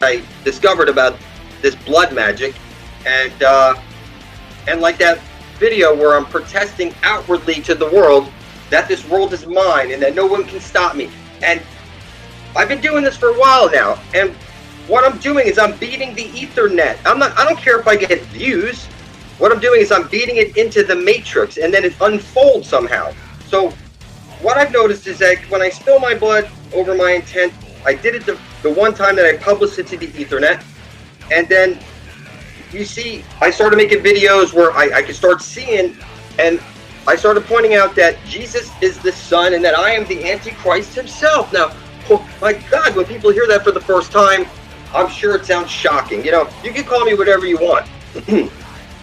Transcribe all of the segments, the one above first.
I discovered about this blood magic, and like that video where I'm protesting outwardly to the world that this world is mine and that no one can stop me. And I've been doing this for a while now, and what I'm doing is I'm beating the Ethernet. I don't care if I get views. What I'm doing is I'm beating it into the matrix, and then it unfolds somehow. So what I've noticed is that when I spill my blood over my intent, I did it the one time that I published it to the Ethernet, and then you see I started making videos where I could start seeing, and I started pointing out that Jesus is the Son and that I am the Antichrist himself. Now, oh my God, when people hear that for the first time, I'm sure it sounds shocking. You know, you can call me whatever you want.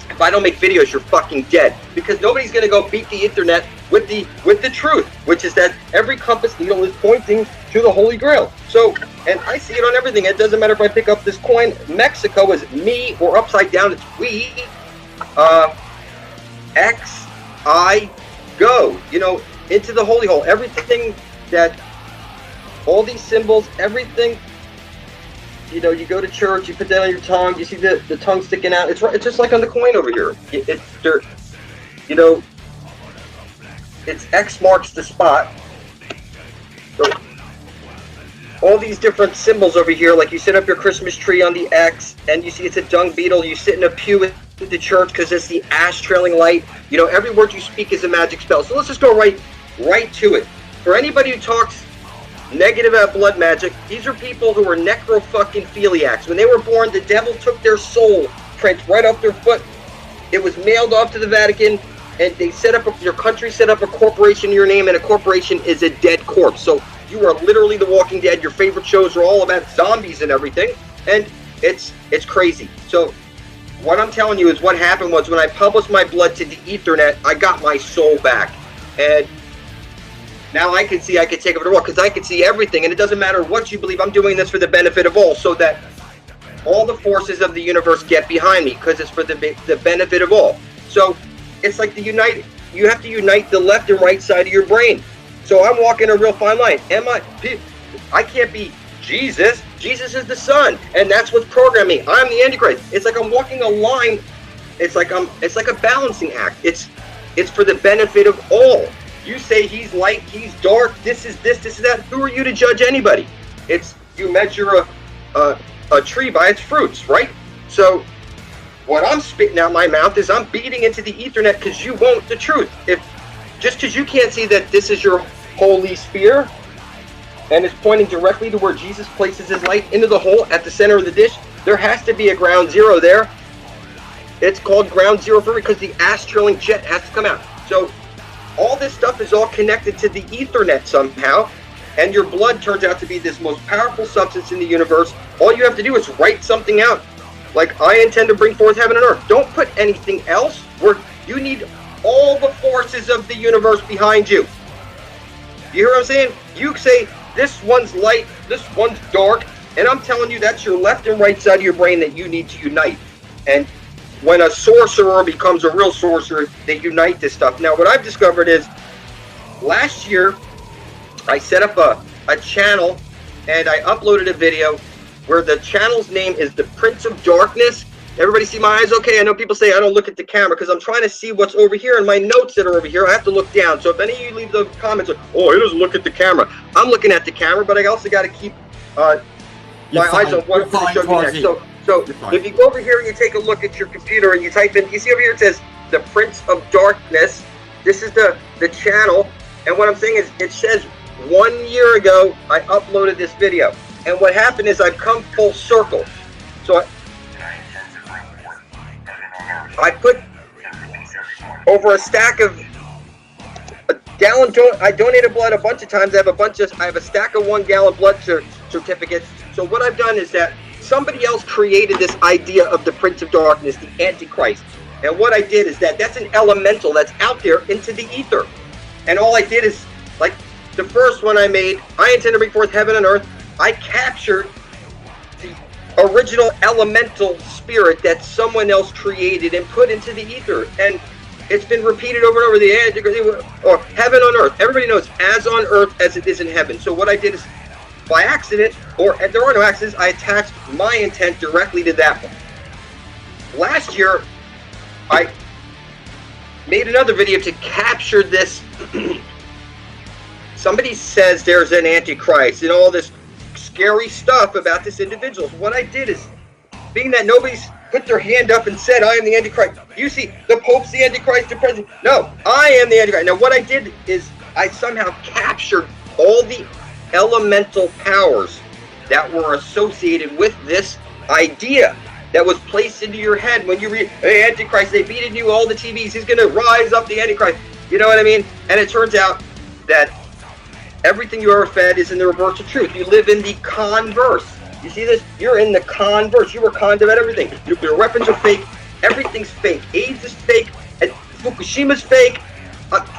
If I don't make videos, you're fucking dead, because nobody's gonna go beat the internet with the truth, which is that every compass needle is pointing to the Holy Grail. So, and I see it on everything. It doesn't matter if I pick up this coin. Mexico is me, or upside down it's we. X, I, go. You know, into the holy hole. Everything that, all these symbols, everything. You know, you go to church, you put that on your tongue, you see the tongue sticking out. It's just like on the coin over here. You know, it's X marks the spot. So all these different symbols over here, like you set up your Christmas tree on the X, and you see it's a dung beetle. You sit in a pew in the church because it's the ash trailing light. You know, every word you speak is a magic spell. So let's just go right to it. For anybody who talks negative about blood magic, these are people who are necro-fucking-philiacs. When they were born, the devil took their soul print right off their foot. It was mailed off to the Vatican, and they set up, your country set up a corporation in your name, and a corporation is a dead corpse. So you are literally the Walking Dead. Your favorite shows are all about zombies and everything, and it's crazy. So what I'm telling you is what happened was when I published my blood to the Ethernet, I got my soul back. And now I can see I can take over the world, because I can see everything, and it doesn't matter what you believe. I'm doing this for the benefit of all, so that all the forces of the universe get behind me, because it's for the benefit of all. So it's like you have to unite the left and right side of your brain. So I'm walking a real fine line. I can't be Jesus. Jesus is the Son, and that's what's programming me. I'm the Antichrist. It's like I'm walking a line. It's like a balancing act. It's for the benefit of all. You say he's light, he's dark, this is that. Who are you to judge anybody? You measure a tree by its fruits, right? So what I'm spitting out my mouth is I'm beating into the Ethernet because you want the truth. Just because you can't see that this is your holy sphere and it's pointing directly to where Jesus places his light into the hole at the center of the dish, there has to be a ground zero there. It's called ground zero for because the ash trilling jet has to come out. So all this stuff is all connected to the Ethernet somehow, and your blood turns out to be this most powerful substance in the universe. All you have to do is write something out, like I intend to bring forth heaven and earth. Don't put anything else where you need all the forces of the universe behind you. You hear what I'm saying? You say this one's light, this one's dark, and I'm telling you that's your left and right side of your brain that you need to unite. And when a sorcerer becomes a real sorcerer, they unite this stuff. Now, what I've discovered is, last year, I set up a channel, and I uploaded a video where the channel's name is The Prince of Darkness. Everybody see my eyes okay? I know people say I don't look at the camera because I'm trying to see what's over here, and my notes that are over here, I have to look down. So if any of you leave those comments, like, oh, he doesn't look at the camera. I'm looking at the camera, but I also got to keep my eyes on what I'm going to show you next. So if you go over here and you take a look at your computer and you type in, you see over here it says The Prince of Darkness. This is the channel. And what I'm saying is it says 1 year ago I uploaded this video. And what happened is I've come full circle. So I put over a stack of a gallon. I donated blood a bunch of times. I have a stack of 1 gallon blood certificates. So what I've done is that somebody else created this idea of the Prince of Darkness, the Antichrist. And what I did is that's an elemental that's out there into the ether. And all I did is, like the first one I made, I intend to bring forth heaven and earth. I captured the original elemental spirit that someone else created and put into the ether. And it's been repeated over and over, the Antichrist, or heaven on earth. Everybody knows as on earth as it is in heaven. So what I did is, by accident, or if there are no accidents, I attached my intent directly to that one. Last year, I made another video to capture this. Somebody says there's an Antichrist and all this scary stuff about this individual. What I did is, being that nobody's put their hand up and said, I am the Antichrist. You see, the Pope's the Antichrist, the president. No, I am the Antichrist. Now, what I did is I somehow captured all the elemental powers that were associated with this idea that was placed into your head when you read, hey, Antichrist, they beat in you all the TVs, he's going to rise up the Antichrist. You know what I mean? And it turns out that everything you ever fed is in the reverse of truth. You live in the converse. You see this? You're in the converse. You were conned about everything. Nuclear weapons are fake. Everything's fake. AIDS is fake. And Fukushima's fake.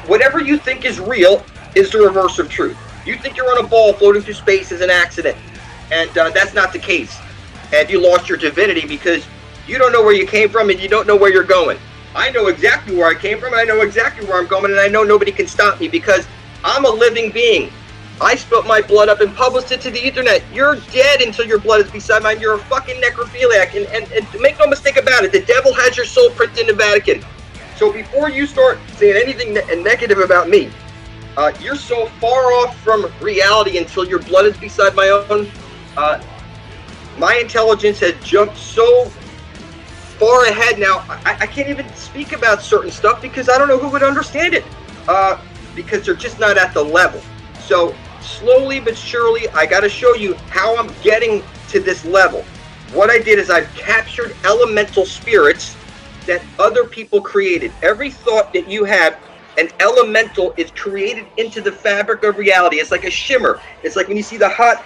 Whatever you think is real is the reverse of truth. You think you're on a ball floating through space is an accident. And that's not the case. And you lost your divinity because you don't know where you came from and you don't know where you're going. I know exactly where I came from and I know exactly where I'm going, and I know nobody can stop me because I'm a living being. I spilt my blood up and published it to the internet. You're dead until your blood is beside mine. You're a fucking necrophiliac. And make no mistake about it, the devil has your soul printed in the Vatican. So before you start saying anything negative about me, you're so far off from reality until your blood is beside my own. My intelligence has jumped so far ahead now, I can't even speak about certain stuff because I don't know who would understand it. Because they're just not at the level. So slowly but surely, I got to show you how I'm getting to this level. What I did is I've captured elemental spirits that other people created. Every thought that you have, an elemental is created into the fabric of reality. It's like a shimmer. It's like when you see the hot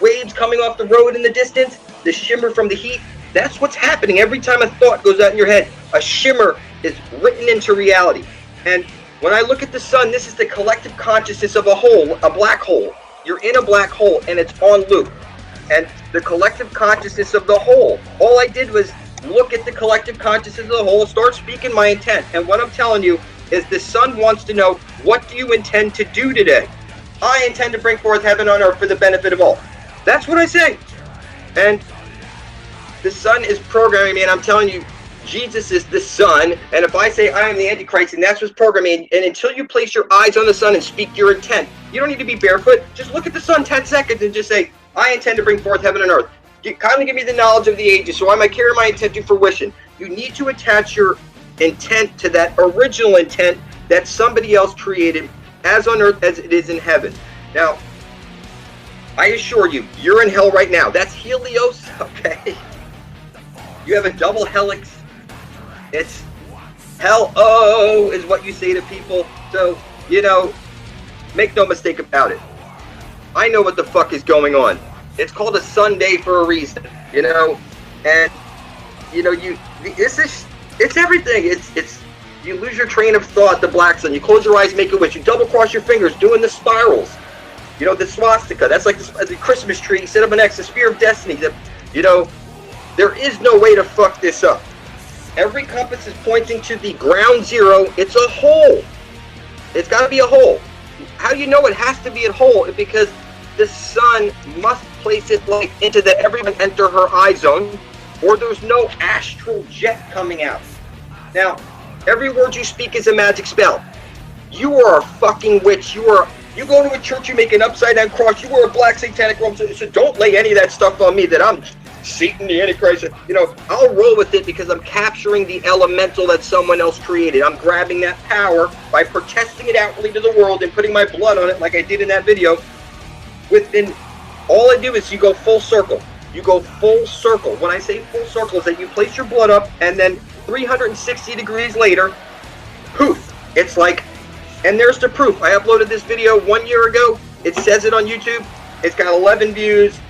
waves coming off the road in the distance, the shimmer from the heat. That's what's happening every time a thought goes out in your head. A shimmer is written into reality. And when I look at the sun, this is the collective consciousness of a whole, a black hole. You're in a black hole and it's on loop. And the collective consciousness of the whole, all I did was look at the collective consciousness of the whole and start speaking my intent. And what I'm telling you is the sun wants to know, what do you intend to do today? I intend to bring forth heaven on earth for the benefit of all. That's what I say. And the sun is programming me, and I'm telling you, Jesus is the sun, and if I say I am the Antichrist, and that's what's programming, and until you place your eyes on the sun and speak your intent, you don't need to be barefoot. Just look at the sun 10 seconds and just say, I intend to bring forth heaven and earth. Kindly give me the knowledge of the ages, so I might carry my intent to fruition. You need to attach your intent to that original intent that somebody else created, as on earth as it is in heaven. Now, I assure you, you're in hell right now. That's Helios, okay? You have a double helix. It's hell-oh is what you say to people. So, you know, make no mistake about it. I know what the fuck is going on. It's called a Sunday for a reason, you know? And, you know, it's everything. It's you lose your train of thought, the black sun. You close your eyes, make a wish. You double cross your fingers, doing the spirals. You know, the swastika. That's like the Christmas tree. Set up an X, the spear of destiny. You know, there is no way to fuck this up. Every compass is pointing to the ground zero. It's a hole. It's got to be a hole. How do you know it has to be a hole? Because the sun must place its light into the everyone enter her eye zone, or there's no astral jet coming out. Now, every word you speak is a magic spell. You are a fucking witch. You go to a church, you make an upside down cross, you wear a black satanic robe, so don't lay any of that stuff on me that I'm Satan, the Antichrist. You know, I'll roll with it because I'm capturing the elemental that someone else created. I'm grabbing that power by protesting it outwardly to the world and putting my blood on it like I did in that video. All I do is you go full circle. You go full circle. When I say full circle, is that you place your blood up and then 360 degrees later, poof, it's like, and there's the proof. I uploaded this video 1 year ago. It says it on YouTube. It's got 11 views,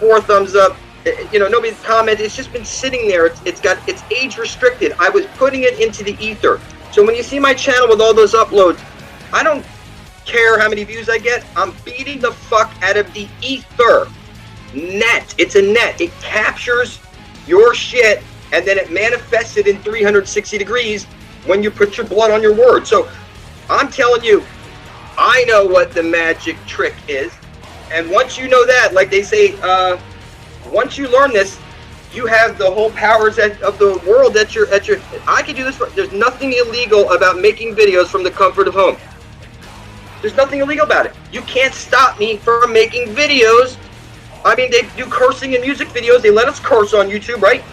4 thumbs up. You know, nobody's commented. It's just been sitting there. It's age restricted. I was putting it into the ether. So when you see my channel with all those uploads, I don't care how many views I get. I'm beating the fuck out of the ether net. It's a net. It captures your shit and then it manifests it in 360 degrees when you put your blood on your word. So I'm telling you, I know what the magic trick is, And once you know that, like they say, once you learn this, you have the whole powers of the world at your. I can do this. There's nothing illegal about making videos from the comfort of home. There's nothing illegal about it. You can't stop me from making videos. I mean, they do cursing in music videos. They let us curse on YouTube, right?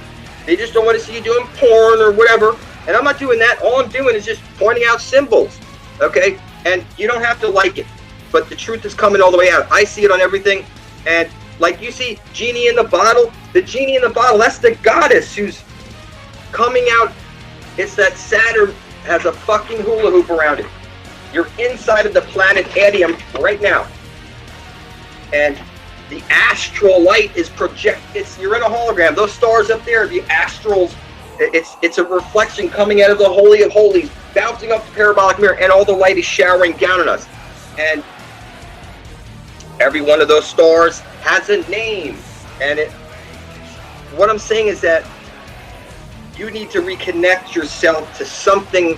They just don't want to see you doing porn or whatever. And I'm not doing that. All I'm doing is just pointing out symbols, okay? And you don't have to like it. But the truth is coming all the way out. I see it on everything. And like you see Genie in the Bottle. The Genie in the Bottle, that's the goddess who's coming out. It's that Saturn has a fucking hula hoop around it. You're inside of the planet Adium right now. And the astral light is projected. You're in a hologram. Those stars up there, the astrals, it's a reflection coming out of the Holy of Holies, bouncing off the parabolic mirror, and all the light is showering down on us. And every one of those stars has a name. And what I'm saying is that you need to reconnect yourself to something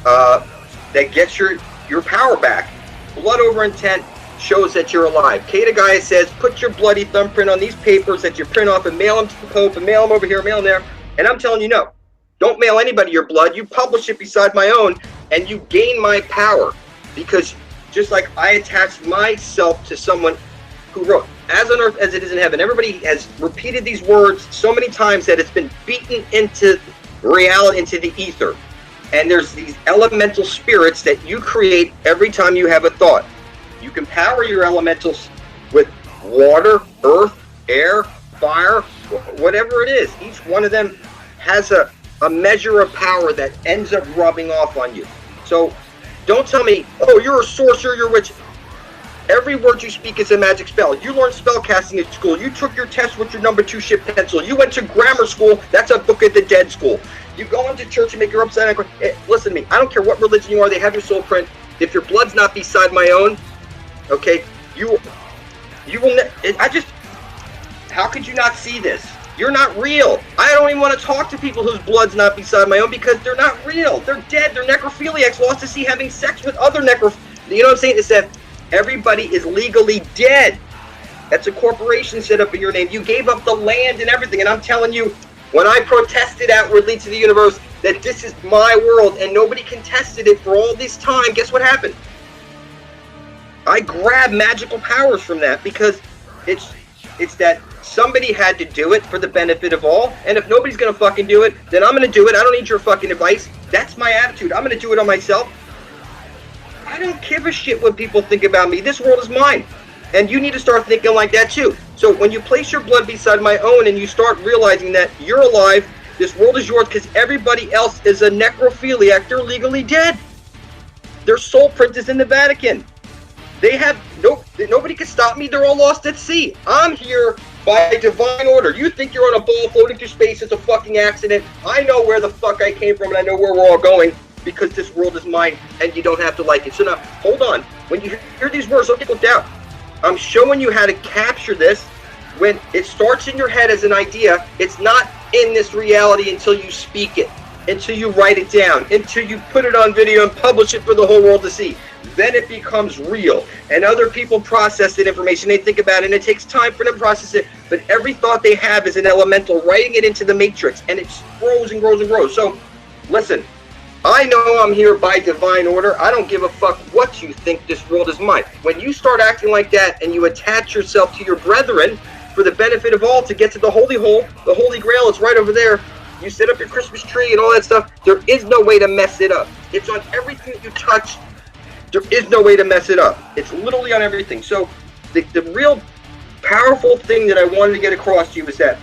that gets your power back. Blood over intent shows that you're alive. Kata Gaia says, put your bloody thumbprint on these papers that you print off and mail them to the Pope and mail them over here, mail them there. And I'm telling you, no. Don't mail anybody your blood. You publish it beside my own and you gain my power. Because just like I attached myself to someone who wrote, as on earth as it is in heaven. Everybody has repeated these words so many times that it's been beaten into reality, into the ether. And there's these elemental spirits that you create every time you have a thought. You can power your elementals with water, earth, air, fire, whatever it is. Each one of them has a measure of power that ends up rubbing off on you. So don't tell me, oh, you're a sorcerer, you're a witch. Every word you speak is a magic spell. You learned spell casting at school. You took your test with your number 2 ship pencil. You went to grammar school. That's a book of the dead school. You go into church and make your upside down. Listen to me. I don't care what religion you are. They have your soul print. If your blood's not beside my own, okay, you will. How could you not see this? You're not real. I don't even want to talk to people whose blood's not beside my own because they're not real. They're dead. They're necrophiliacs lost to sea having sex with other You know what I'm saying? It's that everybody is legally dead. That's a corporation set up in your name. You gave up the land and everything. And I'm telling you, when I protested outwardly to the universe that this is my world and nobody contested it for all this time, guess what happened? I grabbed magical powers from that because it's that somebody had to do it for the benefit of all. And if nobody's going to fucking do it, then I'm going to do it. I don't need your fucking advice. That's my attitude. I'm going to do it on myself. I don't give a shit what people think about me. This world is mine. And you need to start thinking like that too. So when you place your blood beside my own and you start realizing that you're alive, this world is yours because everybody else is a necrophiliac. They're legally dead. Their soul print is in the Vatican. They have nobody can stop me. They're all lost at sea. I'm here by divine order. You think you're on a ball floating through space. It's a fucking accident. I know where the fuck I came from and I know where we're all going. Because this world is mine, and you don't have to like it. So now, hold on. When you hear these words, don't get looked out. I'm showing you how to capture this. When it starts in your head as an idea, it's not in this reality until you speak it, until you write it down, until you put it on video and publish it for the whole world to see. Then it becomes real, and other people process that information. They think about it, and it takes time for them to process it. But every thought they have is an elemental, writing it into the matrix, and it grows and grows and grows. So, listen. I know I'm here by divine order. I don't give a fuck what you think. This world is mine. When you start acting like that and you attach yourself to your brethren for the benefit of all to get to the holy hole, the holy grail is right over there. You set up your Christmas tree and all that stuff. There is no way to mess it up. It's on everything you touch. There is no way to mess it up. It's literally on everything. So the real powerful thing that I wanted to get across to you is that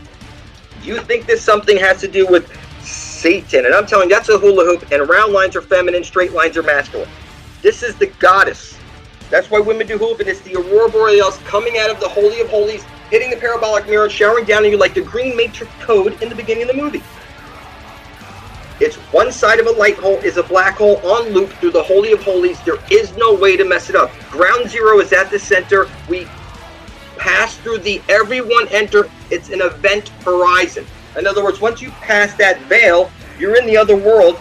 you think this something has to do with Satan, and I'm telling you, that's a hula hoop, and round lines are feminine, straight lines are masculine. This is the goddess. That's why women do hula hoop, and it's the Aurora Borealis coming out of the Holy of Holies, hitting the parabolic mirror, showering down on you like the green matrix code in the beginning of the movie. It's one side of a light hole is a black hole on loop through the Holy of Holies. There is no way to mess it up. Ground zero is at the center. We pass through the everyone enter. It's an event horizon. In other words, once you pass that veil, you're in the other world.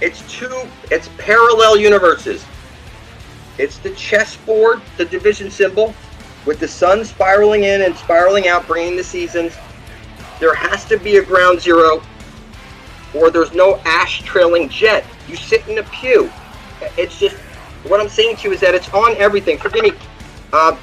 It's parallel universes. It's the chessboard, the division symbol, with the sun spiraling in and spiraling out, bringing the seasons. There has to be a ground zero, or there's no ash trailing jet. You sit in a pew. It's just, what I'm saying to you is that it's on everything. Forgive me, but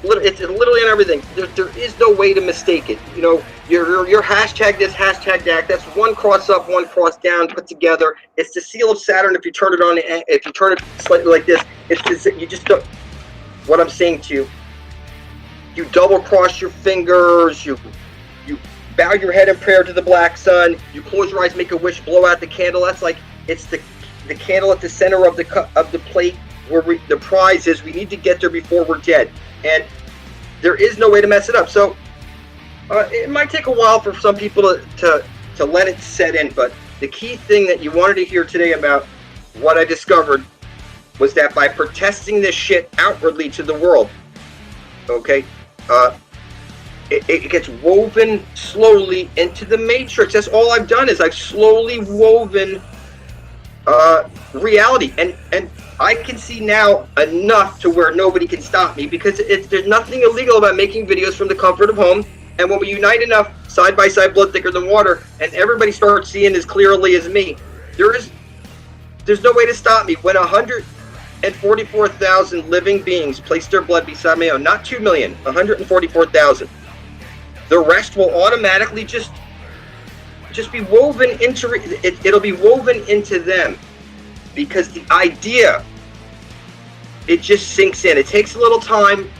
it's literally on everything. There is no way to mistake it. You know, your hashtag this, hashtag that. That's one cross up, one cross down, put together. It's the seal of Saturn. If you turn it on, if you turn it slightly like this, you just don't. What I'm saying to you, you double cross your fingers. You bow your head in prayer to the black sun. You close your eyes, make a wish, blow out the candle. That's like, it's the candle at the center of the plate where the prize is. We need to get there before we're dead, and there is no way to mess it up. So it might take a while for some people to let it set in, but the key thing that you wanted to hear today about what I discovered was that by protesting this shit outwardly to the world, okay, it gets woven slowly into the matrix. That's all I've done, is I've slowly woven reality, and I can see now enough to where nobody can stop me, because there's nothing illegal about making videos from the comfort of home. And when we unite enough, side by side, blood thicker than water, and everybody starts seeing as clearly as me, there's no way to stop me. When 144,000 living beings place their blood beside my own, not 2 million, 144,000. The rest will automatically just be woven into it'll be woven into them, because the idea, it just sinks in. It takes a little time.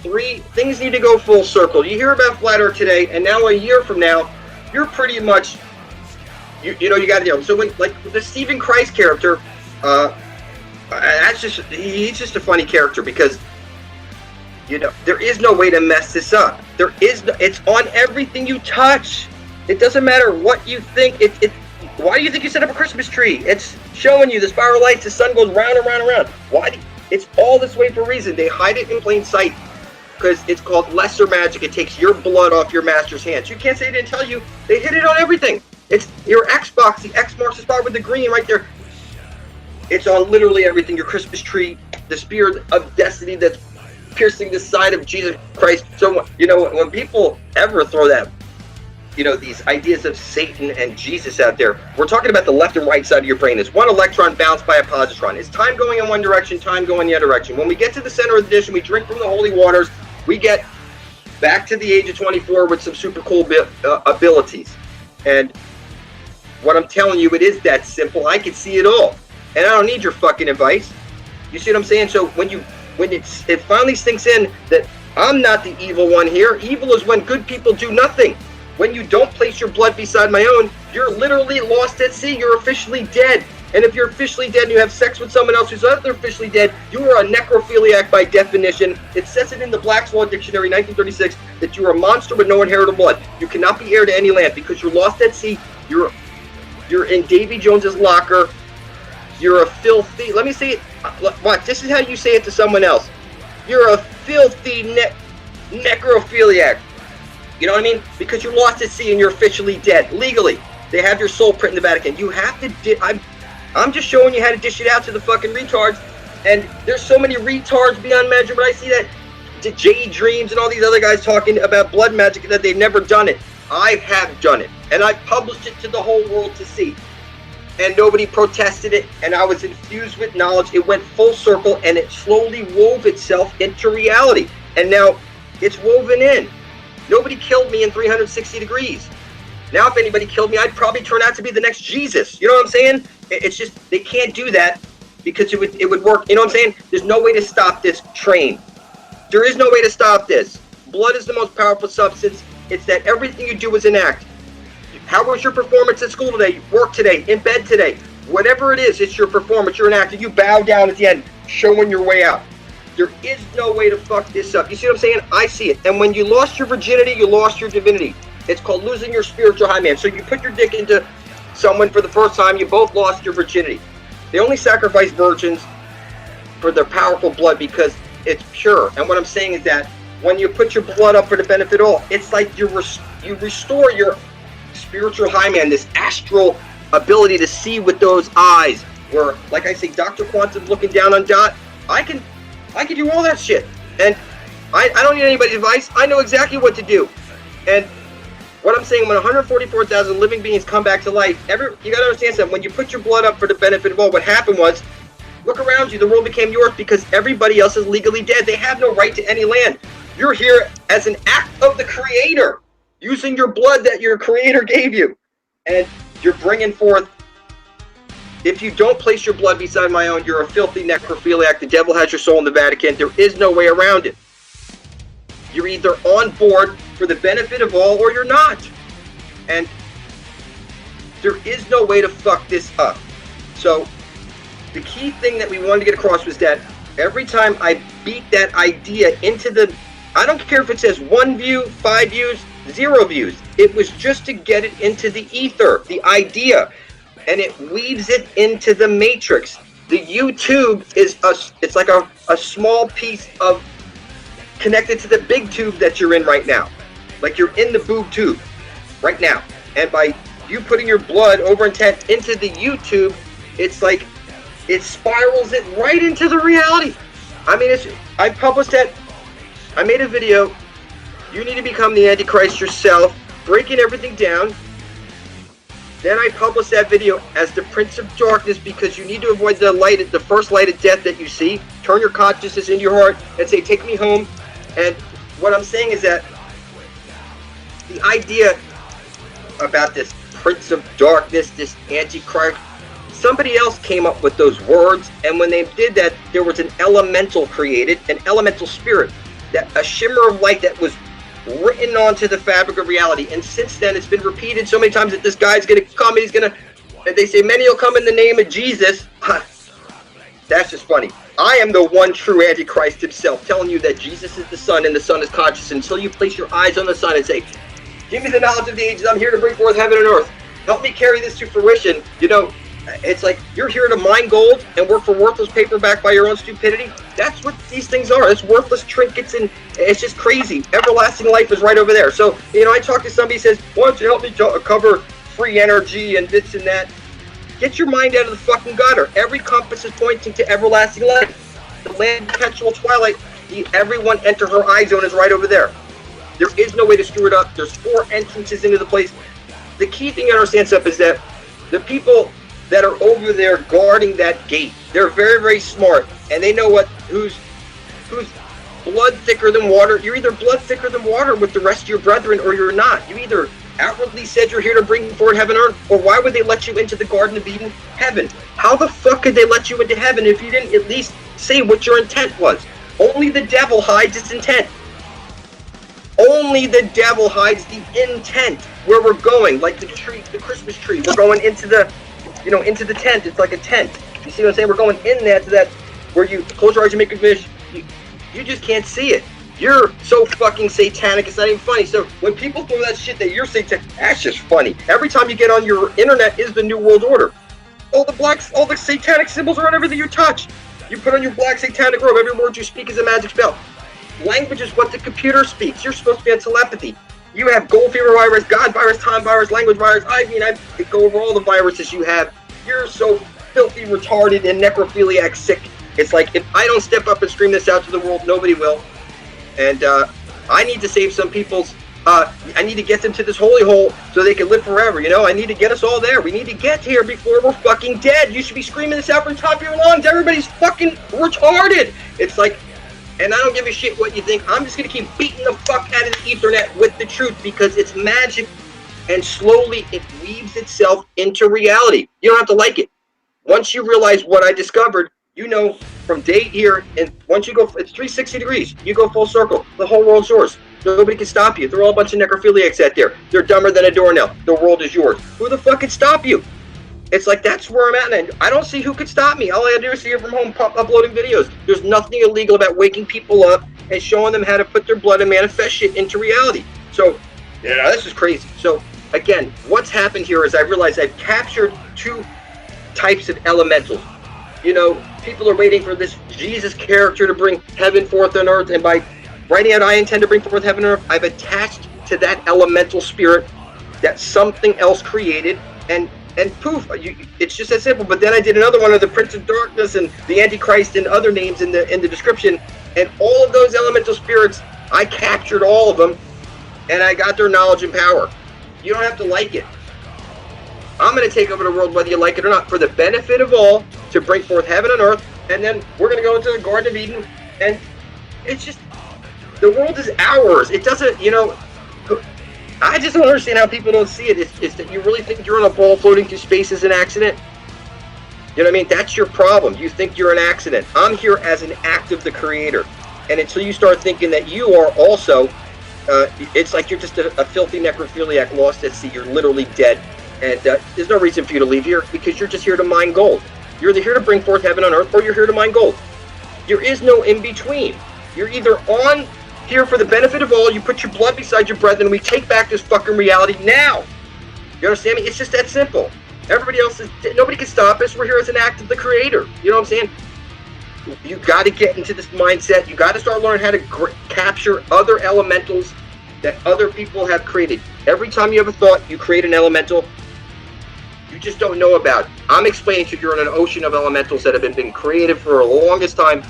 3 things need to go full circle. You hear about flat Earth today, and now a year from now, you're pretty much you got to deal. So when, like, the Stephen Christ character, he's just a funny character, because there is no way to mess this up. It's on everything you touch. It doesn't matter what you think. Why do you think you set up a Christmas tree? It's showing you the spiral lights. The sun goes round and round and round. Why? It's all this way for a reason. They hide it in plain sight, because it's called lesser magic. It takes your blood off your master's hands. You can't say they didn't tell you. They hid it on everything. It's your Xbox. The X marks the spot with the green right there. It's on literally everything. Your Christmas tree, the spear of destiny that's piercing the side of Jesus Christ. So, when people ever throw that, these ideas of Satan and Jesus out there, we're talking about the left and right side of your brain. It's one electron bounced by a positron. It's time going in one direction, time going the other direction. When we get to the center of the dish and we drink from the holy waters, we get back to the age of 24 with some super cool abilities. And what I'm telling you, it is that simple. I can see it all, and I don't need your fucking advice. You see what I'm saying? So when it finally sinks in that I'm not the evil one here. Evil is when good people do nothing. When you don't place your blood beside my own, you're literally lost at sea. You're officially dead. And if you're officially dead and you have sex with someone else who's officially dead, you are a necrophiliac by definition. It says it in the Black's Law Dictionary, 1936, that you are a monster with no inheritable blood. You cannot be heir to any land because you're lost at sea. You're in Davy Jones's locker. You're a filthy, let me say it, watch, this is how you say it to someone else. You're a filthy necrophiliac. You know what I mean? Because you're lost at sea and you're officially dead. Legally. They have your soul print in the Vatican. You have to, I'm just showing you how to dish it out to the fucking retards. And there's so many retards beyond measure, but I see that J Dreams and all these other guys talking about blood magic that they've never done it. I have done it. And I published it to the whole world to see. And nobody protested it, and I was infused with knowledge. It went full circle, and it slowly wove itself into reality. And now it's woven in. Nobody killed me in 360 degrees. Now, if anybody killed me, I'd probably turn out to be the next Jesus. You know what I'm saying? It's just, they can't do that because it would work. You know what I'm saying? There's no way to stop this train. There is no way to stop this. Blood is the most powerful substance. It's that everything you do is an act. How was your performance at school today? Work today? In bed today? Whatever it is, it's your performance. You're an actor. You bow down at the end, showing your way out. There is no way to fuck this up. You see what I'm saying? I see it. And when you lost your virginity, you lost your divinity. It's called losing your spiritual high man. So you put your dick into someone for the first time, you both lost your virginity. They only sacrifice virgins for their powerful blood because it's pure. And what I'm saying is that when you put your blood up for the benefit of all, it's like you restore your spiritual high man, this astral ability to see with those eyes. Where, like I say, Dr. Quantum's looking down on Dot. I can do all that shit. And I don't need anybody's advice. I know exactly what to do. And what I'm saying, when 144,000 living beings come back to life, you gotta understand something. When you put your blood up for the benefit of all, what happened was, look around you, the world became yours because everybody else is legally dead. They have no right to any land. You're here as an act of the Creator, using your blood that your Creator gave you. And you're bringing forth, if you don't place your blood beside my own, you're a filthy necrophiliac. The devil has your soul in the Vatican. There is no way around it. You're either on board for the benefit of all or you're not. And there is no way to fuck this up. So the key thing that we wanted to get across was that every time I beat that idea into the, I don't care if it says 1 view, 5 views, 0 views. It was just to get it into the ether, the idea. And it weaves it into the matrix. The YouTube is it's like a small piece of connected to the big tube that you're in right now. Like you're in the boob tube right now. And by you putting your blood over intent into the YouTube, it's like it spirals it right into the reality. I mean, I published that. I made a video. You need to become the Antichrist yourself, breaking everything down. Then I published that video as the Prince of Darkness because you need to avoid the first light of death that you see. Turn your consciousness into your heart and say, take me home. And what I'm saying is that the idea about this Prince of Darkness, this Antichrist, somebody else came up with those words, and when they did that, there was an elemental created, an elemental spirit, that a shimmer of light that was written onto the fabric of reality. And since then, it's been repeated so many times that this guy's going to come and he's going to, and they say, many will come in the name of Jesus. That's just funny. I am the one true Antichrist himself, telling you that Jesus is the Son and the Son is conscious. Until you place your eyes on the Son and say, give me the knowledge of the ages, I'm here to bring forth heaven and earth. Help me carry this to fruition. You know, it's like you're here to mine gold and work for worthless paper backed by your own stupidity. That's what these things are. It's worthless trinkets, and it's just crazy. Everlasting life is right over there. So, you know, I talk to somebody who says, why don't you help me cover free energy and this and that? Get your mind out of the fucking gutter. Every compass is pointing to everlasting life. The land of perpetual twilight, everyone enter her eye zone is right over there. There is no way to screw it up. There's 4 entrances into the place. The key thing I understand, stuff, is that the people that are over there guarding that gate, they're very, very smart, and they know who's blood thicker than water. You're either blood thicker than water with the rest of your brethren, or you're not. You either outwardly said you're here to bring forward heaven and earth, or why would they let you into the Garden of Eden, heaven? How the fuck could they let you into heaven if you didn't at least say what your intent was? Only the devil hides its intent. Only the devil hides the intent where we're going, like the tree, the Christmas tree. We're going into the, you know, into the tent. It's like a tent. You see what I'm saying? We're going in there to that where you close your eyes and make a wish. You just can't see it. You're so fucking satanic, it's not even funny. So when people throw that shit that you're satanic, that's just funny. Every time you get on your internet is the New World Order. All the satanic symbols are on everything you touch. You put on your black satanic robe, every word you speak is a magic spell. Language is what the computer speaks. You're supposed to be on telepathy. You have gold fever virus, God virus, time virus, language virus. I go over all the viruses you have. You're so filthy, retarded, and necrophiliac sick. It's like, if I don't step up and scream this out to the world, nobody will. And I need to save some people's, I need to get them to this holy hole so they can live forever, you know? I need to get us all there. We need to get here before we're fucking dead. You should be screaming this out from the top of your lungs. Everybody's fucking retarded. It's like, and I don't give a shit what you think. I'm just going to keep beating the fuck out of the Ethernet with the truth because it's magic, and slowly it weaves itself into reality. You don't have to like it. Once you realize what I discovered, you know, from day here, and once you go, it's 360 degrees. You go full circle. The whole world's yours. Nobody can stop you. They're all a bunch of necrophiliacs out there. They're dumber than a doornail. The world is yours. Who the fuck can stop you? It's like, that's where I'm at, and I don't see who could stop me. All I do is see it from home, uploading videos. There's nothing illegal about waking people up and showing them how to put their blood and manifest shit into reality. So, yeah, this is crazy. So, again, what's happened here is I realized I've captured 2 types of elementals. You know, people are waiting for this Jesus character to bring heaven forth on earth, and by writing out I intend to bring forth heaven and earth, I've attached to that elemental spirit that something else created, and and poof, it's just that simple. But then I did another one of the Prince of Darkness and the Antichrist and other names in the description, and all of those elemental spirits, I captured all of them, and I got their knowledge and power. You don't have to like it. I'm going to take over the world whether you like it or not, for the benefit of all, to bring forth heaven and earth, and then we're going to go into the Garden of Eden, and it's just, the world is ours. It doesn't, you know, I just don't understand how people don't see it. It's that you really think you're on a ball floating through space as an accident. You know what I mean? That's your problem. You think you're an accident. I'm here as an act of the Creator. And until you start thinking that you are also, it's like you're just a filthy necrophiliac lost at sea. You're literally dead. And there's no reason for you to leave here, because you're just here to mine gold. You're either here to bring forth heaven on earth, or you're here to mine gold. There is no in between. You're either on here for the benefit of all, you put your blood beside your breath, and we take back this fucking reality now. You understand me? It's just that simple. Everybody else is, nobody can stop us. We're here as an act of the Creator. You know what I'm saying? You got to get into this mindset. You got to start learning how to capture other elementals that other people have created. Every time you have a thought, you create an elemental you just don't know about. I'm explaining to you, you're in an ocean of elementals that have been created for the longest time,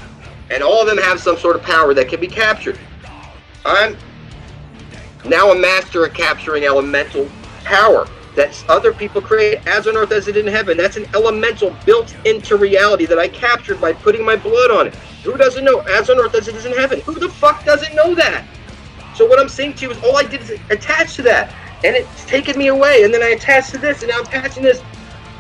and all of them have some sort of power that can be captured. I'm now a master at capturing elemental power that other people create, as on earth as it is in heaven. That's an elemental built into reality that I captured by putting my blood on it. Who doesn't know? As on earth as it is in heaven. Who the fuck doesn't know that? So what I'm saying to you is, all I did is attach to that, and it's taken me away, and then I attached to this, and now I'm attaching this,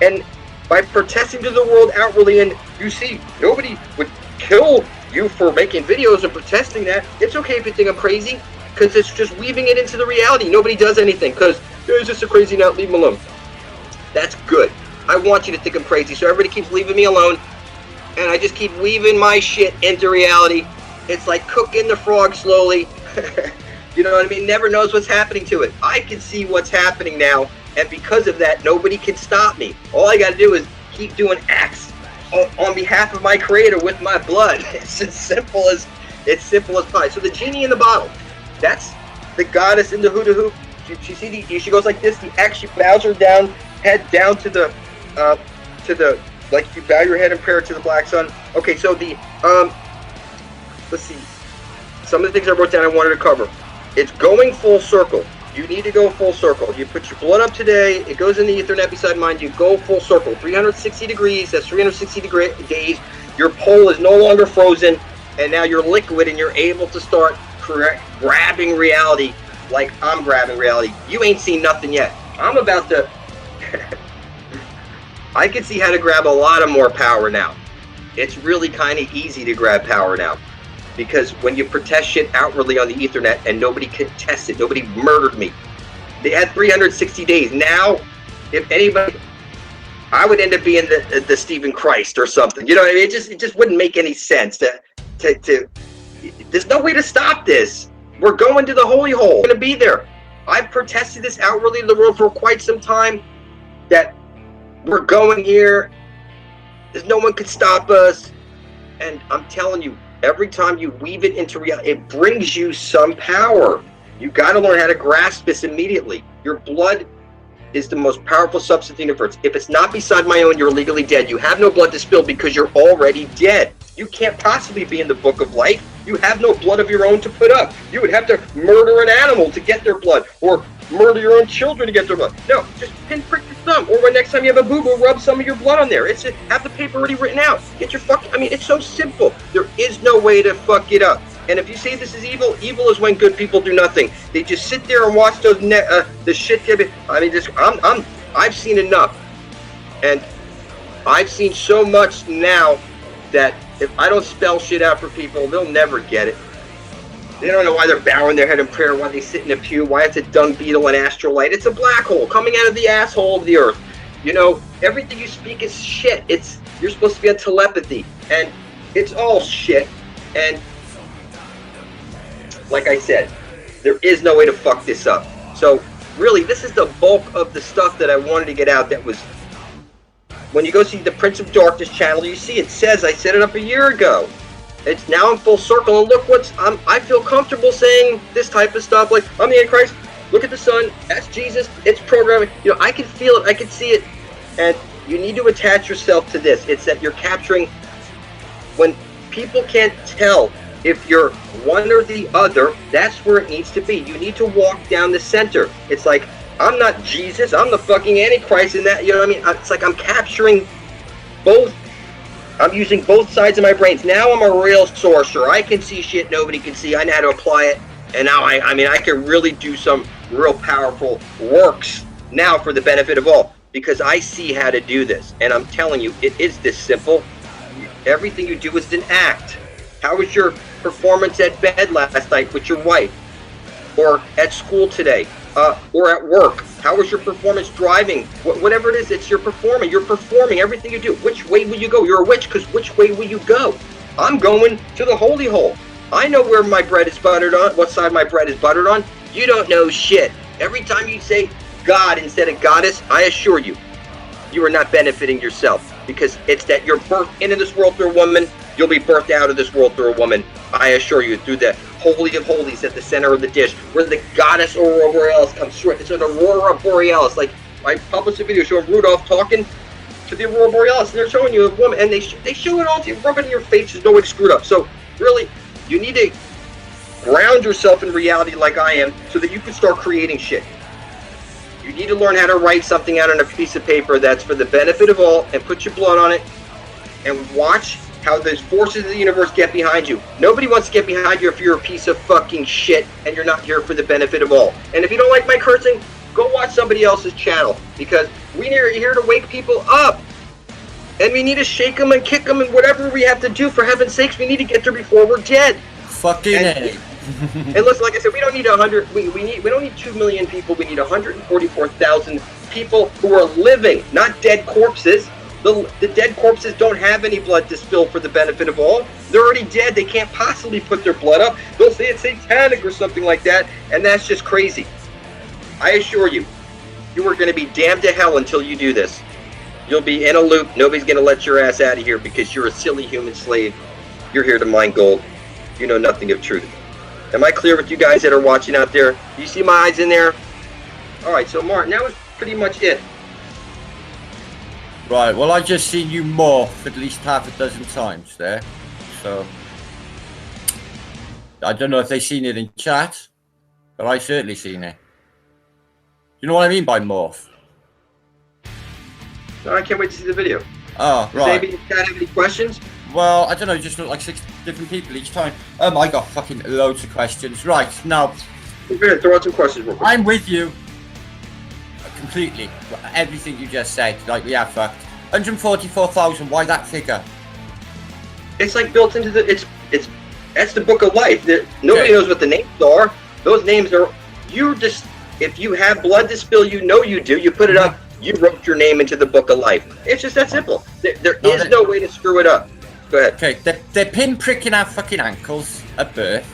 and by protesting to the world outwardly, and you see, nobody would kill you for making videos and protesting that. It's okay if you think I'm crazy, because it's just weaving it into the reality. Nobody does anything, because it's just a crazy nut, leave him alone. That's good. I want you to think I'm crazy, so everybody keeps leaving me alone, and I just keep weaving my shit into reality. It's like cooking the frog slowly. You know what I mean? Never knows what's happening to it. I can see what's happening now, and because of that, nobody can stop me. All I got to do is keep doing acts on behalf of my Creator with my blood. It's as simple as pie. So the genie in the bottle, that's the goddess in the hula hoop. You see, she goes like this. The X, she bows her down, head down to the like you bow your head in prayer to the black sun. Okay, so the let's see. Some of the things I wrote down I wanted to cover. It's going full circle. You need to go full circle. You put your blood up today, it goes in the Ethernet beside mine, you go full circle. 360 degrees, that's 360 days. Your pole is no longer frozen, and now you're liquid, and you're able to start grabbing reality like I'm grabbing reality. You ain't seen nothing yet. I'm about to... I can see how to grab a lot of more power now. It's really kind of easy to grab power now. Because when you protest shit outwardly on the Ethernet and nobody can test it, nobody murdered me. They had 360 days. Now, if anybody, I would end up being the Stephen Christ or something. You know what I mean? It just wouldn't make any sense. There's no way to stop this. We're going to the holy hole. We're going to be there. I've protested this outwardly in the world for quite some time, that we're going here. There's no one can stop us. And I'm telling you, every time you weave it into reality, it brings you some power. You got to learn how to grasp this immediately. Your blood is the most powerful substance in the universe. If it's not beside my own, you're legally dead. You have no blood to spill because you're already dead. You can't possibly be in the book of life. You have no blood of your own to put up. You would have to murder an animal to get their blood, or murder your own children to get their blood. No, just pinprick your thumb, or when next time you have a boo-boo, rub some of your blood on there. It's have the paper already written out. Get your I mean, it's so simple. There is no way to fuck it up. And if you say this is evil, evil is when good people do nothing. They just sit there and watch those the shit. I mean, I've seen enough, and I've seen so much now that if I don't spell shit out for people, they'll never get it. They don't know why they're bowing their head in prayer, why they sit in a pew, why it's a dung beetle and astrolite. It's a black hole coming out of the asshole of the earth. You know, everything you speak is shit. You're supposed to be on telepathy, and it's all shit. And like I said, there is no way to fuck this up. So really, this is the bulk of the stuff that I wanted to get out. That was, when you go see the Prince of Darkness channel, you see it says, I set it up a year ago. It's now in full circle, and look I feel comfortable saying this type of stuff, like, I'm the Antichrist, look at the sun, that's Jesus, it's programming. You know, I can feel it, I can see it. And you need to attach yourself to this. It's that you're capturing, when people can't tell if you're one or the other, that's where it needs to be. You need to walk down the center. It's like, I'm not Jesus, I'm the fucking Antichrist in that, you know what I mean? It's like I'm capturing both. I'm using both sides of my brains. Now I'm a real sorcerer. I can see shit nobody can see. I know how to apply it. And now I mean, I can really do some real powerful works now for the benefit of all, because I see how to do this. And I'm telling you, it is this simple. Everything you do is an act. How was your performance at bed last night with your wife? Or at school today? Or at work? How was your performance driving? Whatever it is, it's you're performing. You're performing everything you do. Which way will you go? You're a witch, because which way will you go? I'm going to the holy hole. I know where my bread is buttered on, what side my bread is buttered on. You don't know shit. Every time you say God instead of goddess, I assure you, you are not benefiting yourself, because it's that you're birthed into this world through a woman, you'll be birthed out of this world through a woman. I assure you, through the Holy of Holies at the center of the dish, where the goddess Aurora Borealis comes through. It's an Aurora Borealis. Like, I published a video showing Rudolph talking to the Aurora Borealis, and they're showing you a woman, and they show it all to you, rub it in your face, there's no way to screw it up. So, really, you need to ground yourself in reality like I am, so that you can start creating shit. You need to learn how to write something out on a piece of paper that's for the benefit of all, and put your blood on it, and watch how the forces of the universe get behind you. Nobody wants to get behind you if you're a piece of fucking shit and you're not here for the benefit of all. And if you don't like my cursing, go watch somebody else's channel, because we are here to wake people up. And we need to shake them and kick them and whatever we have to do. For heaven's sakes, we need to get there before we're dead. Fucking A. And listen, like I said, we don't need 100. We don't need 2 million people. We need 144,000 people who are living, not dead corpses. The dead corpses don't have any blood to spill for the benefit of all. They're already dead. They can't possibly put their blood up. They'll say it's satanic or something like that, and that's just crazy. I assure you, you are going to be damned to hell until you do this. You'll be in a loop. Nobody's going to let your ass out of here because you're a silly human slave. You're here to mine gold. You know nothing of truth. Am I clear with you guys that are watching out there? Do you see my eyes in there? All right, so Martin, that was pretty much it. Right, well, I just seen you morph at least half a dozen times there. So, I don't know if they seen it in chat, but I certainly seen it. You know what I mean by morph? No, I can't wait to see the video. Oh, Does right. anybody in chat have any questions? Well, I don't know, just look like 6 different people each time. I got fucking loads of questions. Right, now... Good, throw out some questions real quick. I'm with you. Completely. Everything you just said, like, yeah, fucked. 144,000, why that figure? It's like built into the, that's the book of life. Nobody knows what the names are. Those names are, you just, if you have blood to spill, you know you do. You put it up, you wrote your name into the book of life. It's just that simple. There is no way to screw it up. Go ahead. Okay, they're pinpricking our fucking ankles at birth.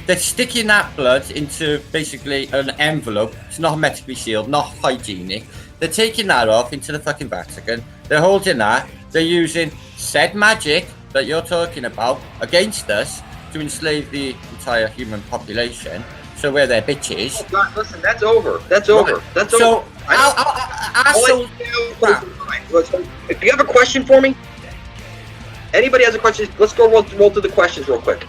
They're sticking that blood into basically an envelope. It's not hermetically sealed, not hygienic. They're taking that off into the fucking Vatican. They're holding that. They're using said magic that you're talking about against us to enslave the entire human population. So we're their bitches. Oh God, listen, that's over. That's over. Right. That's so, over. If you have a question for me, anybody has a question, let's go roll through the questions real quick.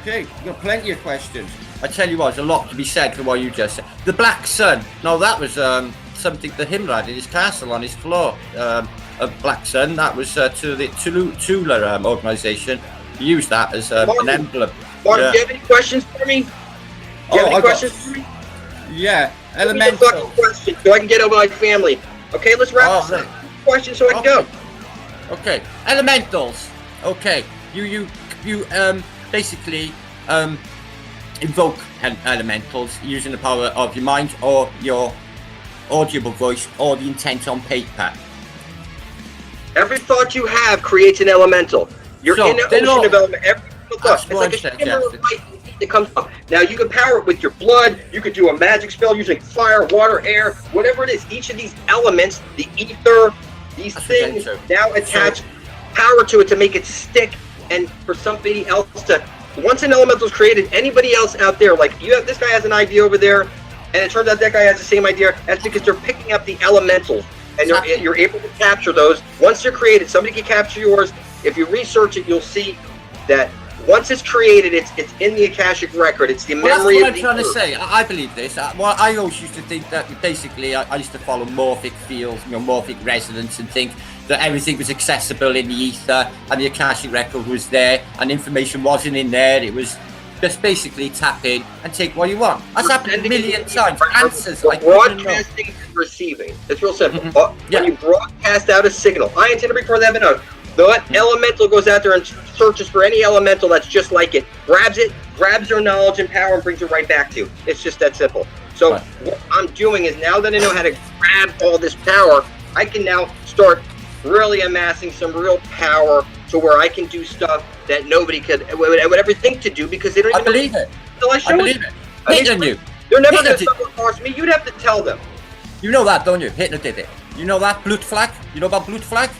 Okay, you got plenty of questions. I tell you what, there's a lot to be said for what you just said. The Black Sun. No, that was something that Himmler had in his castle on his floor. A Black Sun. That was to the Tula organization. He used that as an emblem. Martin, do you have any questions for me? Do you have any questions for me? Yeah, elemental. Question so I can get over my family. Okay, let's wrap this up. Questions so I can go. Okay, elementals. Okay, you basically invoke elementals using the power of your mind or your audible voice or the intent on paper. Every thought you have creates an elemental. You're in the ocean of element. Every thought. It's like a shimmer of light that comes up. Now you can power it with your blood. You could do a magic spell using fire, water, air, whatever it is. Each of these elements, the ether, these things now attach power to it to make it stick, and for somebody else to. Once an elemental is created, anybody else out there, like this guy has an idea over there, and it turns out that guy has the same idea. That's because they're picking up the elementals. and you're able to capture those. Once they're created, somebody can capture yours. If you research it, you'll see that once it's created, it's in the Akashic record. It's the memory that's of the what I'm trying Earth. to say. I believe this. Well, I always used to think that basically I used to follow morphic fields, morphic resonance, and think that everything was accessible in the ether and the Akashic record was there and information wasn't in there. It was just basically tap in and take what you want. That's happened a million times. Answers. Broadcasting and receiving. It's real simple. When you broadcast out a signal, I intend to record that out. That elemental goes out there and searches for any elemental that's just like it, grabs their knowledge and power, and brings it right back to you. It's just that simple. So what I'm doing is, now that I know how to grab all this power, I can now start really amassing some real power to where I can do stuff that nobody would ever think to do, because they don't even believe it. Until I show I believe it. Hitler They're never going to stumble across me. You'd have to tell them. You know that, don't you? Hitler did it. You know that? Blood flag? You know about blood flag?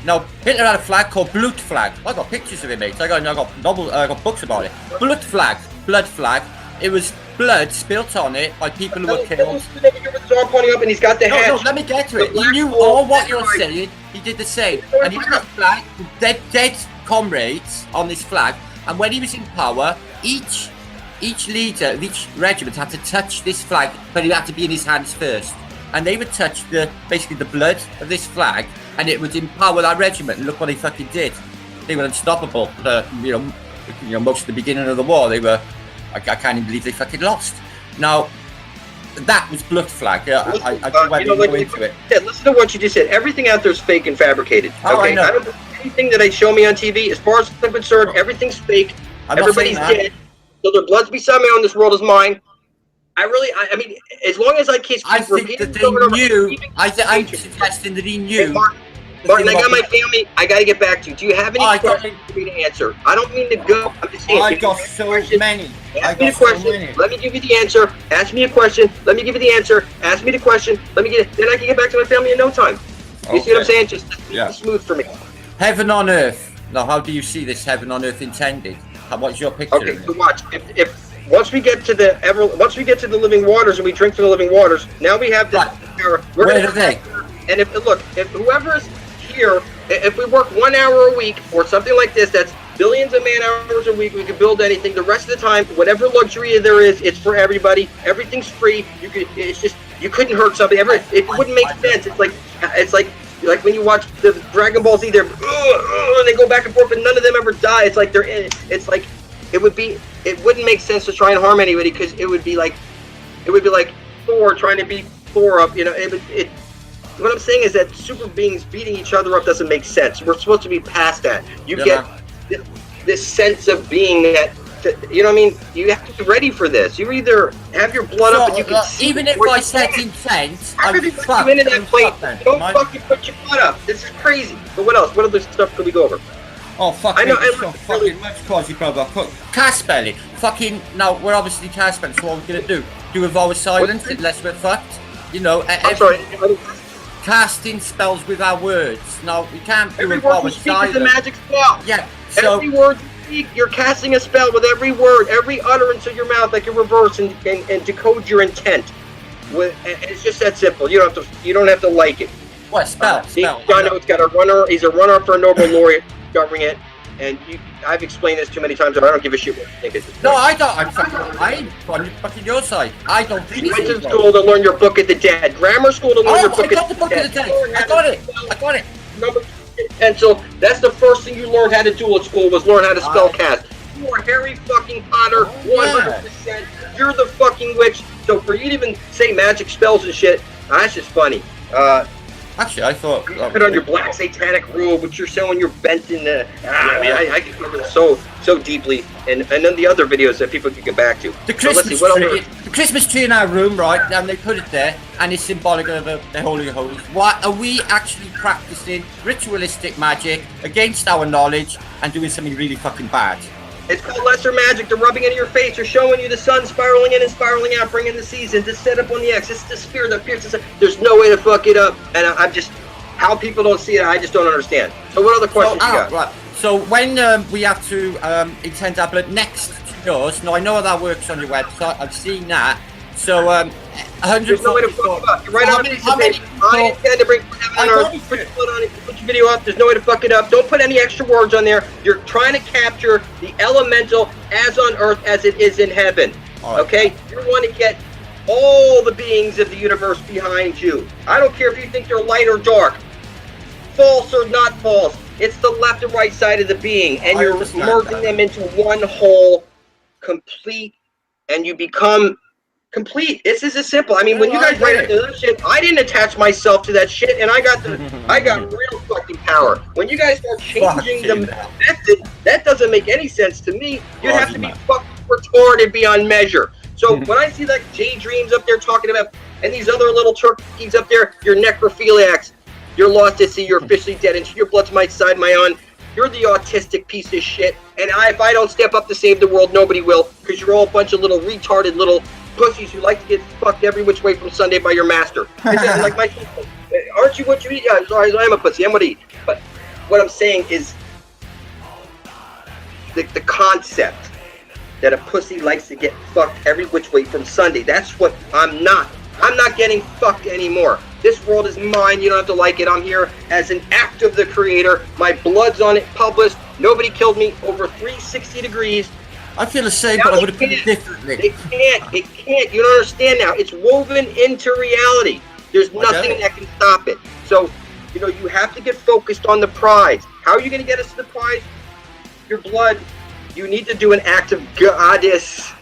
No, Hitler had a flag called blood flag. I got pictures of it, mate. I got books about it. Blood flag. It was blood spilt on it by people who were killed. His arm pointing up, and he's got the hatch. No, let me get to it. He knew all what you're saying. He did the same, and he had a flag with dead comrades on this flag. And when he was in power, each leader of each regiment had to touch this flag, but it had to be in his hands first. And they would touch basically the blood of this flag, and it would empower that regiment. And look what they fucking did. They were unstoppable. Most of the beginning of the war, they were. I can't even believe they fucking lost. Now, that was blood flag. I went into it. Yeah, listen to what you just said. Everything out there is fake and fabricated. Oh, okay, I know. I don't believe anything that they show me on TV. As far as I'm concerned, everything's fake. Everybody's dead. So their blood's beside me on this world is mine. I mean, as long as I keep think that they knew. I'm suggesting that he knew. Martin, I got my family. I got to get back to you. Do you have any questions for me to answer? I don't mean to go. I'm just saying. I got so many. Ask me a question. Let me give you the answer. Ask me a question. Let me give you the answer. Ask me the question. Let me get it. Then I can get back to my family in no time. You see what I'm saying? Just smooth for me. Heaven on earth. Now, how do you see this heaven on earth intended? What's your picture? Okay, so watch. If once we get to the living waters and we drink from the living waters, now we have this. Where are they? And if whoever's here, if we work 1 hour a week or something like this, that's billions of man hours a week. We can build anything. The rest of the time, whatever luxury there is, it's for everybody. Everything's free. You couldn't hurt somebody. It wouldn't make sense. It's like when you watch the Dragon Ball Z, they're and they go back and forth, but none of them ever die. It's like it wouldn't make sense to try and harm anybody, because it would be like Thor trying to beat Thor up. What I'm saying is that super beings beating each other up doesn't make sense. We're supposed to be past that. You get this sense of being that, you know what I mean? You have to be ready for this. You either have your blood up and you can see. Even if I said intent, I'm fucked. You into that plate. Don't fucking put your blood up. This is crazy. But what else? What other stuff could we go over? Oh, fuck. I know. Fucking much quasi brother. Cast belly. Fucking. Now, we're obviously cast belly, so what we're going to do? Do a vow of silence unless we're fucked? I'm sorry. Casting spells with our words. No, we can't do every a word vow we of speak silence. is a magic spell. Yeah. So every word you speak, you're casting a spell with every word, every utterance of your mouth, like a reverse and decode your intent. It's just that simple. You don't have to like it. What spell? John Oates got a runner. He's a runner for a Nobel laureate covering it, and I've explained this too many times, and I don't give a shit what you think. No, I don't. I'm on your side. I don't think you went to school to learn your Book of the Dead. Grammar school to learn your Book of the Dead. I got it. And so that's the first thing you learned how to do at school, was learn how to spell cast. You are Harry fucking Potter, 100%. You're the fucking witch. So for you to even say magic spells and shit, that's just funny. Actually, I thought you put on your black satanic robe, which you're showing you're bent in the. I can cover this so deeply, and then the other videos that people can get back to. The Christmas tree in our room, right? And they put it there, and it's symbolic of the Holy of Holies. What are we actually practicing? Ritualistic magic against our knowledge and doing something really fucking bad. It's called lesser magic. They're rubbing it in your face. They're showing you the sun spiraling in and spiraling out, bringing the season to set up on the X. It's the spear that pierces. There's no way to fuck it up. And I'm just, how people don't see it, I just don't understand. So what other questions you got? Right. So when we have to intend our blood next to yours, now I know how that works on your website. I've seen that. So, 100. There's no way to fuck it up. You're right on a piece of paper. I intend to bring heaven and earth. Put your video up. There's no way to fuck it up. Don't put any extra words on there. You're trying to capture the elemental as on earth as it is in heaven. Right. Okay? You want to get all the beings of the universe behind you. I don't care if you think they're light or dark, false or not false. It's the left and right side of the being, and you're merging them into one whole, complete, and you become complete. This is as simple. I mean, when you guys write into that shit, I didn't attach myself to that shit, and I got real fucking power. When you guys start changing the method, that doesn't make any sense to me. You'd have to be fucking retarded beyond measure. So when I see like J Dreams up there talking about, and these other little turkeys up there, you're necrophiliacs. You're lost at sea. You're officially dead. And your blood's my side, my own. You're the autistic piece of shit. And if I don't step up to save the world, nobody will. Because you're all a bunch of little retarded little pussies who like to get fucked every which way from Sunday by your master. Like my, aren't you what you eat? Yeah, sorry, I am a pussy. I'm what I eat. But what I'm saying is the concept that a pussy likes to get fucked every which way from Sunday. That's what I'm not. I'm not getting fucked anymore. This world is mine. You don't have to like it. I'm here as an act of the creator. My blood's on it, published. Nobody killed me over 360 degrees. I feel the same, but I would have put it differently. It can't. You don't understand now. It's woven into reality. There's nothing that can stop it. So, you have to get focused on the prize. How are you going to get us to the prize? Your blood. You need to do an act of goddess.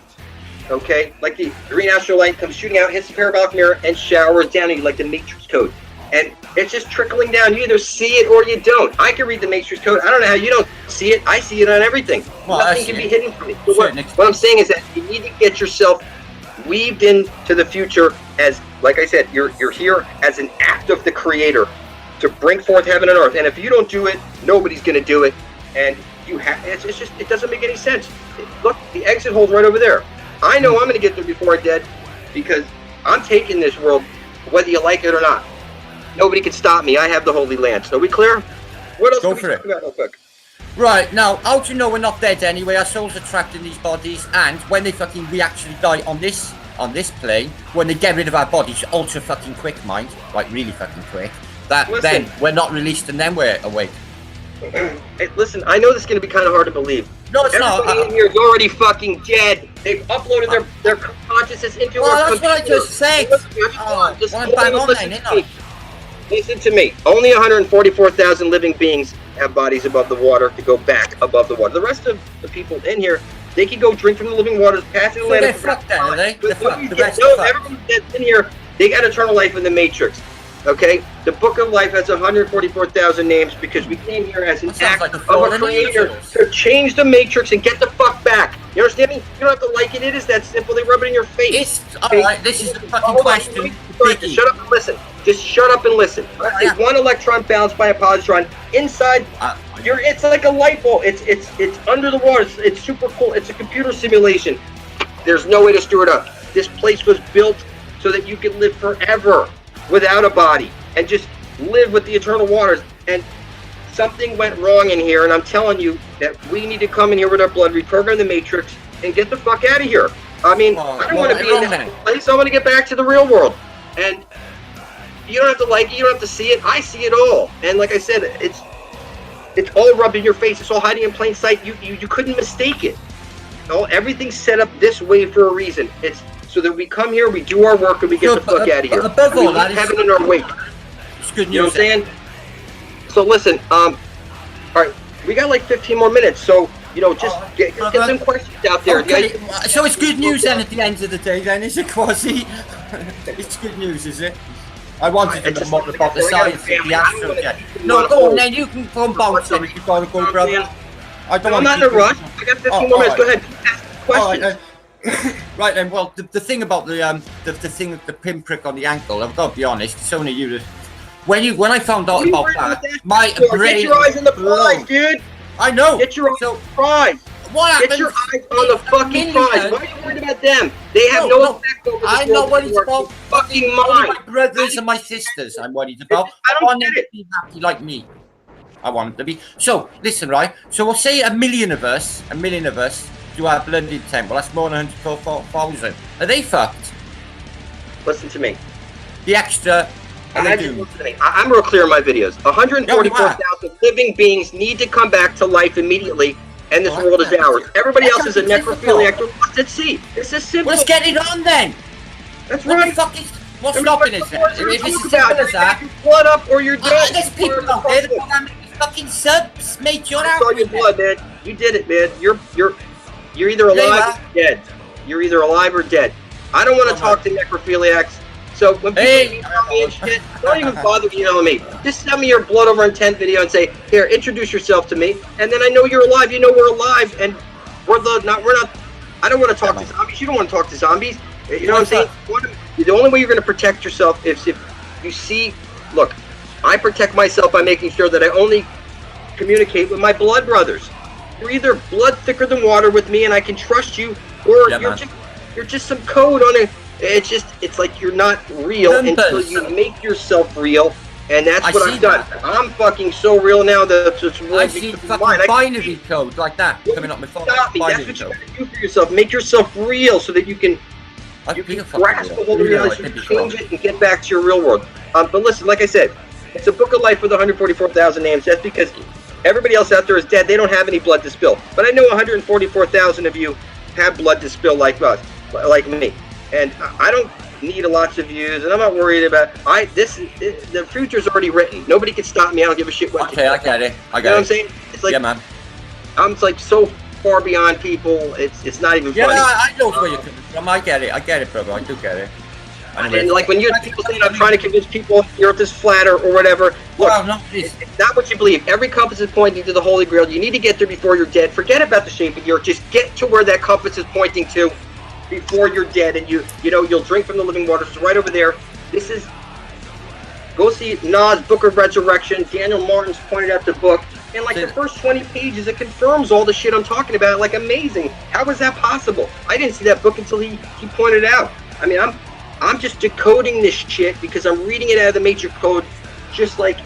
Okay? Like the green astral light comes shooting out, hits the parabolic mirror, and showers down on you like the Matrix code. And it's just trickling down. You either see it or you don't. I can read the Matrix code. I don't know how you don't see it. I see it on everything. Well, nothing can be hidden from me. So what I'm saying is that you need to get yourself weaved into the future as, like I said, you're here as an act of the creator to bring forth heaven and earth. And if you don't do it, nobody's going to do it. And it's just, it doesn't make any sense. Look, the exit hole's right over there. I know I'm going to get there before I'm dead because I'm taking this world, whether you like it or not. Nobody can stop me. I have the Holy Land. So are we clear? What else Go can for we it. talk about real quick? Right, now, how do you know we're not dead anyway? Our souls are trapped in these bodies, and when we actually die on this plane, when they get rid of our bodies, ultra fucking quick, mind, like really fucking quick, then we're not released and then we're awake. Hey, listen, I know this is going to be kind of hard to believe. No, it's not. Everybody in here is already fucking dead. They've uploaded their consciousness into our computer. That's what I just said. Listen to me. Only 144,000 living beings have bodies above the water to go back above the water. The rest of the people in here, they can go drink from the living waters, pass the land. They're fucked then, are they? Everyone that's in here, they got eternal life in the Matrix. Okay? The Book of Life has 144,000 names because we came here as an act of a creator to change the Matrix and get the fuck back. You understand me? You don't have to like it. It is that simple. They rub it in your face. Alright, this is the fucking question. Just shut up and listen. Just shut up and listen. There's one electron bounced by a positron. Inside, it's like a light bulb. It's under the water. It's super cool. It's a computer simulation. There's no way to screw it up. This place was built so that you could live forever without a body and just live with the eternal waters. And something went wrong in here, and I'm telling you that we need to come in here with our blood, reprogram the Matrix, and get the fuck out of here. I mean, I don't want to be in this place. I want to get back to the real world. And you don't have to like it. You don't have to see it. I see it all. And like I said, it's all rubbed in your face. It's all hiding in plain sight. You couldn't mistake it. Everything's set up this way for a reason. It's so that we come here, we do our work, and we get the fuck out of here. Above all that, heaven in our wake. It's good news. You know what I'm saying? So listen, all right, we got like 15 more minutes, so just get some questions out there. Okay. So it's good news then at the end of the day, then, is it, Quasi? It's good news, is it? I wanted to know more about the science of the astrojet. No, go on then, you can go and bounce in if you've got to go, brother. I'm not in a rush. I got 15 more minutes. Go ahead. Ask questions. Right then, well, the thing about the thing with the pinprick on the ankle, I've got to be honest, it's only you that... When I found out about that, my brain... Get your eyes on the prize, dude! I know! Get your eyes on the prize! What happened? Get your eyes on the fucking prize! Why are you worried about them? They have no effect over the I'm not worried about fucking my brothers and my sisters I'm worried about. I want them to be happy like me. I want them to be... So, listen, right? So we'll say a million of us do our blood intent. Well, that's more than 104,000. Are they fucked? Listen to me. The extra. And they do. I'm real clear in my videos. 144,000 living beings need to come back to life immediately, and this world is ours. Everybody else is a necrophiliac. Let's see. It's as simple. Let's get it on then. That's right. What's stopping us then? If it's as simple as that. Blood up or you're dead. There's people out there that want to make fucking subs, mate. You're out. Saw your blood, man. You did it, man. You're either alive or dead. You're either alive or dead. I don't want to talk to necrophiliacs. So when people email me and shit, don't even bother emailing me. Just send me your blood over intent video and say, here, introduce yourself to me, and then I know you're alive. You know we're alive, and we're not. I don't want to talk to zombies. You don't want to talk to zombies. You know what I'm saying? The only way you're going to protect yourself is if you see. Look, I protect myself by making sure that I only communicate with my blood brothers. You're either blood thicker than water with me, and I can trust you, or you're just some code on it. It's like you're not real until you make yourself real, and that's what I've done. I'm fucking so real now that it's I see fucking binary code like that coming up my phone. Stop me. That's what you gotta do for yourself. Make yourself real so that you can grasp the whole reality, change it, and get back to your real world. But listen, like I said, it's a book of life with 144,000 names. That's because everybody else out there is dead. They don't have any blood to spill. But I know 144,000 of you have blood to spill like us, like me. And I don't need lots of views, and I'm not worried about. The future's already written. Nobody can stop me. I don't give a shit what. Okay, I get it. You know what I'm saying? It's like, yeah, man. I'm like so far beyond people. It's not even funny. Yeah, I know where you're coming from. I get it, brother. I do get it. Anyway, and like when you people saying I'm trying to convince people the Earth is flat or whatever. Look, it's not what you believe. Every compass is pointing to the Holy Grail. You need to get there before you're dead. Forget about the shape of the Earth. Just get to where that compass is pointing to before you're dead, and you'll drink from the living waters. It's right over there. Go see Nas' Book of Resurrection. Daniel Martin's pointed out the book, and like the first 20 pages, it confirms all the shit I'm talking about. Like, amazing. How is that possible? I didn't see that book until he pointed it out. I mean, I'm just decoding this shit because I'm reading it out of the Matrix code, just like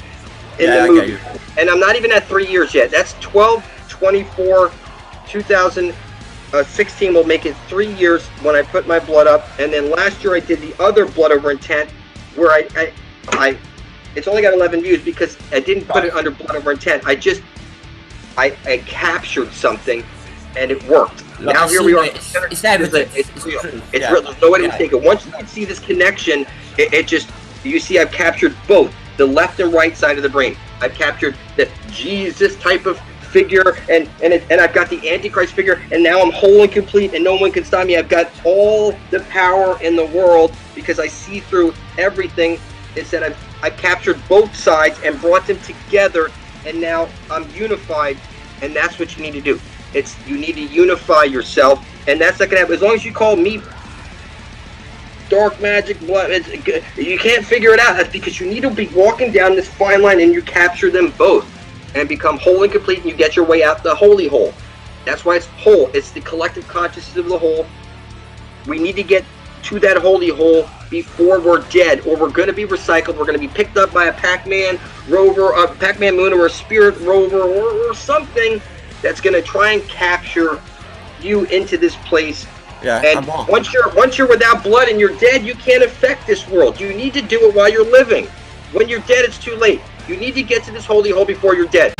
in the movie. And I'm not even at 3 years yet. That's 12/24/2016 will make it 3 years when I put my blood up, and then last year I did the other blood over intent, where I it's only got 11 views because I didn't put it under blood over intent. I captured something, and it worked. Look, now here we are. It's evidence. It's real. It's real. There's no way to mistake it. Once you can see this connection, you see I've captured both the left and right side of the brain. I've captured the Jesus type of figure, and I've got the Antichrist figure, and now I'm whole and complete, and no one can stop me. I've got all the power in the world because I see through everything. It's that I've captured both sides and brought them together, and now I'm unified, and that's what you need to do. You need to unify yourself, and that's not gonna happen as long as you call me dark magic blood. You can't figure it out. That's because you need to be walking down this fine line, and you capture them both and become whole and complete, and you get your way out the holy hole. That's why it's whole. It's the collective consciousness of the whole. We need to get to that holy hole before we're dead, or we're going to be recycled. We're going to be picked up by a Pac-Man rover, a Pac-Man moon, or a spirit rover, or something that's going to try and capture you into this place. Yeah, and once you're without blood and you're dead, you can't affect this world. You need to do it while you're living. When you're dead, it's too late. You need to get to this holy hole before you're dead.